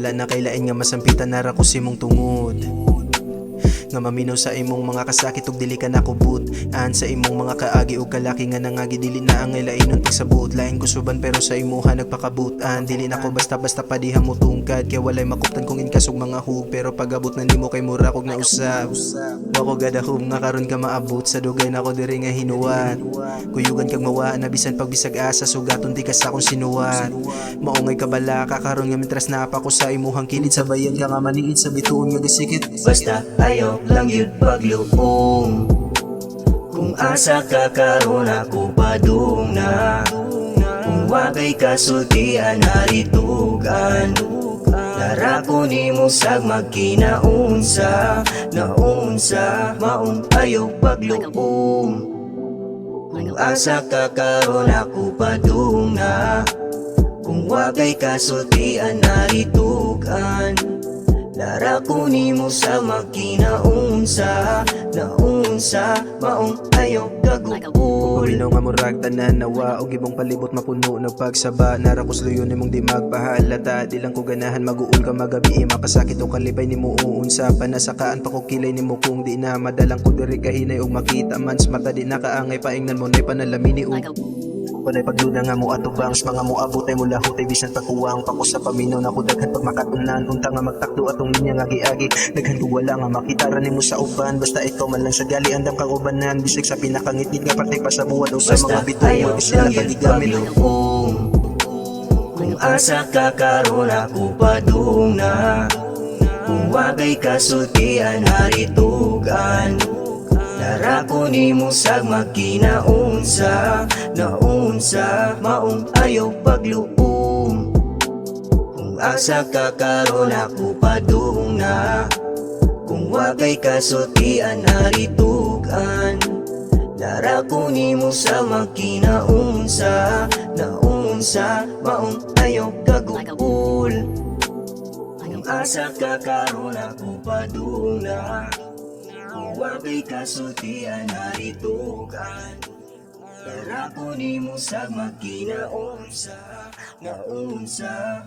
wala na kailain nga masampitan nara ko simong tungod nga maminaw sa imong mga kasakit ug dili ka nakubot an sa imong mga kaagi ug kalaki nga nangagi dili na ang ilainon pagsabot lain kusuban pero sa imuha nagpakabutan dili na ko basta-basta pa diha mo tungkad kay walay makuptan kung inkasog mga hug pero pagabot na nimo kay mura kog nausab wa ko gadahom nga karon ka maabot sa dugay nako diri nga hinuwat kuyugan kag mawa na bisan pagbisag asa sugaton di ka sa akong sinuwat maungay ka bala ka karon nga mitras na pa ko sa imuhang kilid sa bayan ka nga maniid sa bituon nga gisikit basta ayaw lang yun pagluong kung asa ka karon ako padung na kung wagay kasultian haritugan lara ko nimo sag magkinaunsa naunsa maong ayaw pagluong kung asa ka karon ako padung na kung wagay kasultian haritugan lara ko nimo sa magkinaunsa naunsa maong ayaw gagupol Pabinaw nga murag tanan nawa og ibong palibot mapuno nagpagsaba nara ko sluyon nimong di magpahalata di lang ko ganahan maguol ka magabi makasakit o kalibay nimo uunsa panasakaan pa ko kilay nimo kung di na madalang ko diri kahinay og makita mans mata di nakaangay paingnan mo nay panalamini og panay pagluna nga mo ato bangs mga mo abot ay mula hutay bisan pagkuwang pako sa paminaw na ko daghan pag makatunan unta nga magtakdo atong linya nga giagi daghan ko wala nga makita ra nimo sa uban basta ikaw man lang sa gali andam kang ubanan bisig sa pinakangitid nga parte pa sa buwan o sa mga bituon basta ayaw lang yun pagluong kung asa ka karon ako padung na kung wagay kasultian haritugan lara ko nimo sag magkinaunsa naunsa maong ayaw pagluong kung asa ka karon ako padung na kung wagay kasultian haritugan lara ko nimo sa magkinaunsa naunsa maong ayaw gagupol kung asa ka karon ako padung na kung wagay kasultian haritugan lara ko nimo sa magkinaunsa naunsa